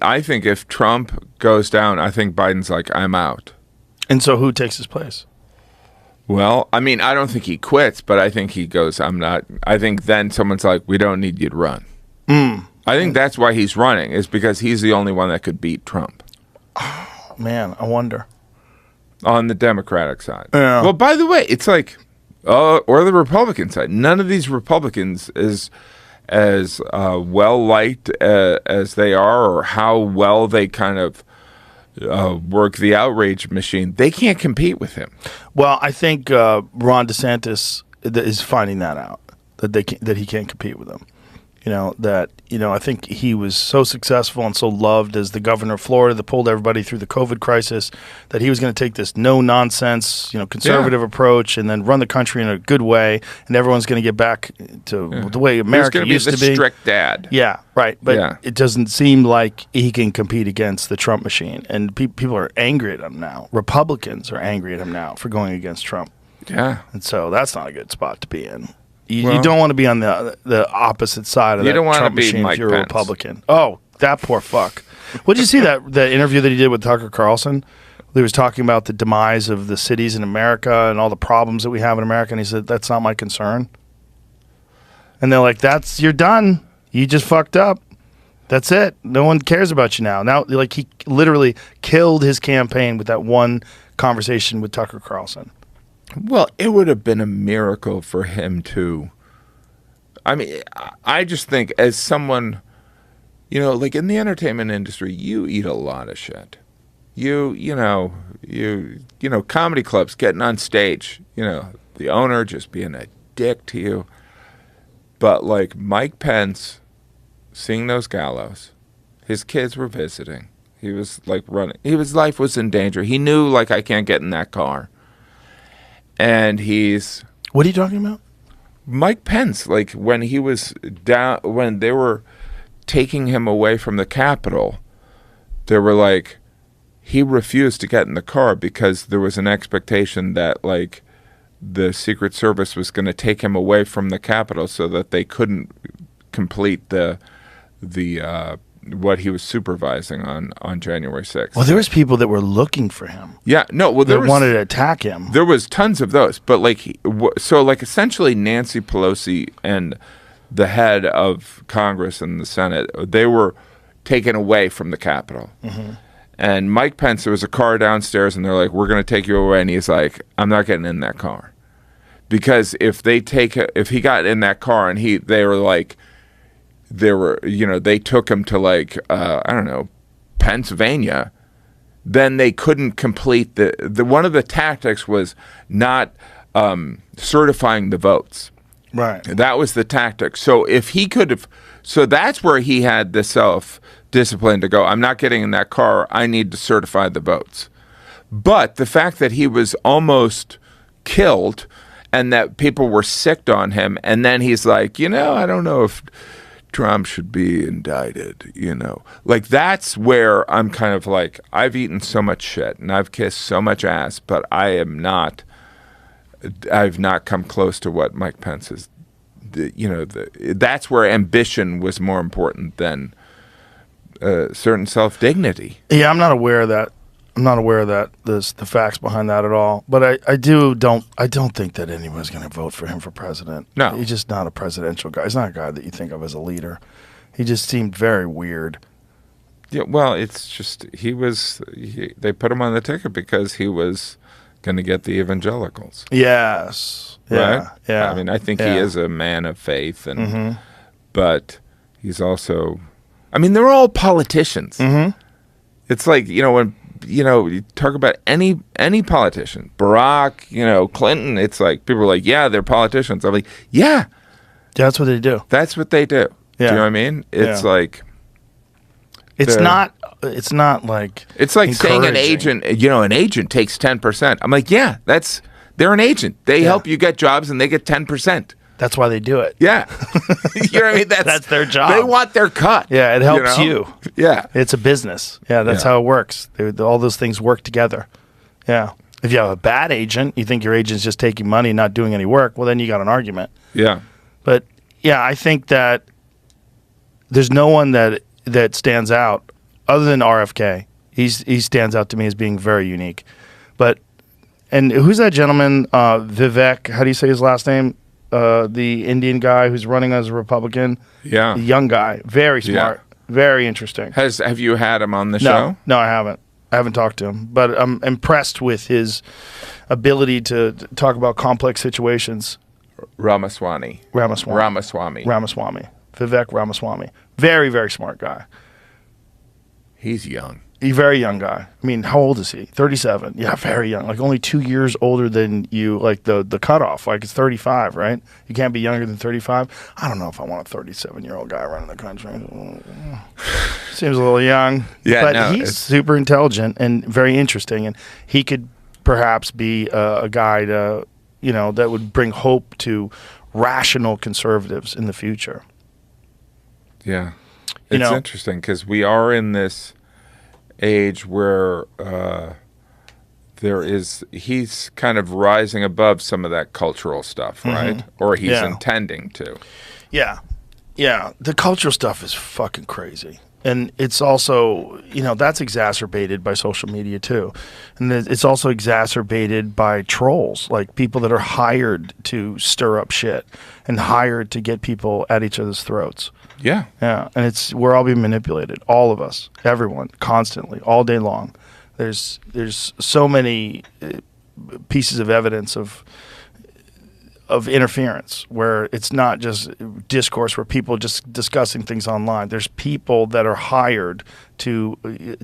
I think if Trump goes down, I think Biden's like, I'm out. And so who takes his place? Well, I mean, I don't think he quits, but I think he goes, I'm not. I think then someone's like, we don't need you to run. I think that's why he's running, is because he's the only one that could beat Trump. Oh, man, I wonder. On the Democratic side. Yeah. Well, by the way, it's like, or the Republican side. None of these Republicans is as well-liked as they are, or how well they kind of work the outrage machine. They can't compete with him. Well, I think Ron DeSantis is finding that out, that he can't compete with them. I think he was so successful and so loved as the governor of Florida that pulled everybody through the COVID crisis, that he was going to take this no-nonsense, conservative approach and then run the country in a good way, and everyone's going to get back to the way America used to be. He's going to be the strict dad. Yeah, right. But it doesn't seem like he can compete against the Trump machine, and people are angry at him now. Republicans are angry at him now for going against Trump. Yeah. And so that's not a good spot to be in. You don't want to be on the opposite side of that Trump machine if you're a Republican. Oh, that poor fuck. What did you see that interview that he did with Tucker Carlson? He was talking about the demise of the cities in America and all the problems that we have in America, and he said, that's not my concern. And they're like, you're done. You just fucked up. That's it. No one cares about you now. Now, like, he literally killed his campaign with that one conversation with Tucker Carlson. Well, it would have been a miracle for him to. I mean, I just think as someone, like in the entertainment industry, you eat a lot of shit. You comedy clubs, getting on stage, the owner just being a dick to you. But like Mike Pence, seeing those gallows, his kids were visiting. He was like running. His life was in danger. He knew, like, I can't get in that car. And he's... What are you talking about? Mike Pence, like when he was down, when they were taking him away from the Capitol, they were like, he refused to get in the car because there was an expectation that, like, the Secret Service was going to take him away from the Capitol so that they couldn't complete the what he was supervising on January 6th. Well, there was people that were looking for him. Yeah, no, well, there wanted to attack him. There was tons of those, but essentially Nancy Pelosi and the head of Congress and the Senate, they were taken away from the Capitol. Mm-hmm. And Mike Pence, there was a car downstairs, and they're like, "We're going to take you away," and he's like, "I'm not getting in that car," because if he got in that car and they took him to, like, I don't know, Pennsylvania, then they couldn't complete the one of the tactics was not certifying the votes. Right. That was the tactic. So if he could have, so that's where he had the self-discipline to go, I'm not getting in that car, I need to certify the votes. But the fact that he was almost killed and that people were sicked on him, and then he's like, I don't know if Trump should be indicted, Like, that's where I'm kind of like, I've eaten so much shit and I've kissed so much ass, but I've not come close to what Mike Pence is. That's where ambition was more important than certain self-dignity. Yeah, I'm not aware of that. The facts behind that at all. But I don't think that anyone's going to vote for him for president. No. He's just not a presidential guy. He's not a guy that you think of as a leader. He just seemed very weird. Yeah, well, it's just they put him on the ticket because he was going to get the evangelicals. Yes. Right? Yeah. Yeah. I mean, I think he is a man of faith, and but he's also, I mean, they're all politicians. Mm-hmm. It's like, when you talk about any politician, Barack, Clinton, it's like people are like, yeah, they're politicians. I'm like, yeah. That's what they do. That's what they do. Yeah. Do you know what I mean? It's like, it's not like, it's like saying an agent takes 10%. I'm like, yeah, they're an agent. They help you get jobs and they get 10%. That's why they do it. Yeah. You know what I mean? That's their job. They want their cut. Yeah, it helps you. Yeah. It's a business. Yeah, that's how it works. All those things work together. Yeah. If you have a bad agent, you think your agent's just taking money and not doing any work, well, then you got an argument. Yeah. But, yeah, I think that there's no one that stands out other than RFK. He stands out to me as being very unique. And who's that gentleman, Vivek, how do you say his last name? The Indian guy who's running as a Republican. Yeah. The young guy. Very smart. Very interesting. Have you had him on the show? No, I haven't. I haven't talked to him. But I'm impressed with his ability to talk about complex situations. Ramaswamy. Vivek Ramaswamy. Very, very smart guy. He's young. He's a very young guy. I mean, how old is he? 37. Yeah, very young. Like only 2 years older than you, like the cutoff. Like it's 35, right? You can't be younger than 35. I don't know if I want a 37-year-old guy running the country. Seems a little young. Yeah, but he's super intelligent and very interesting. And he could perhaps be a guy to, that would bring hope to rational conservatives in the future. Yeah. It's interesting because we are in this age where he's kind of rising above some of that cultural stuff, right? Or he's intending to. Yeah. The cultural stuff is fucking crazy. And it's also, that's exacerbated by social media too. And it's also exacerbated by trolls, like people that are hired to stir up shit and hired to get people at each other's throats. Yeah. Yeah. And we're all being manipulated. All of us. Everyone. Constantly. All day long. There's so many pieces of evidence of interference where it's not just discourse where people just discussing things online. There's people that are hired to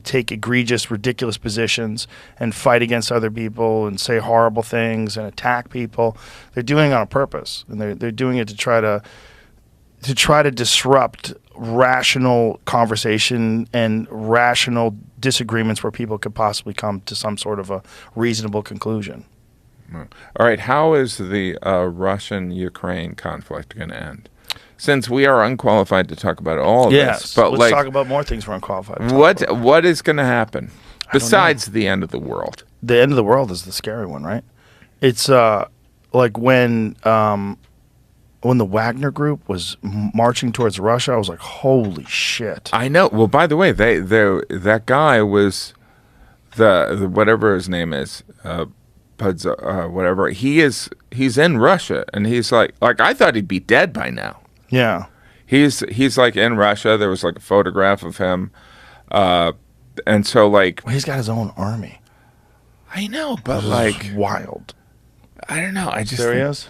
take egregious, ridiculous positions and fight against other people and say horrible things and attack people. They're doing it on purpose. And they're doing it to try to disrupt rational conversation and rational disagreements where people could possibly come to some sort of a reasonable conclusion. All right, how is the Russian-Ukraine conflict going to end? Since we are unqualified to talk about all of this, but let's talk about more things we're unqualified to talk about. What is going to happen besides the end of the world? The end of the world is the scary one, right? It's like when the Wagner Group was marching towards Russia, I was like, holy shit. I know. Well, by the way, that guy was the whatever his name is, whatever. He's in Russia, and he's like I thought he'd be dead by now. Yeah. He's like in Russia. There was like a photograph of him, and so like he's got his own army. I know, but like wild. I don't know. I just there he is.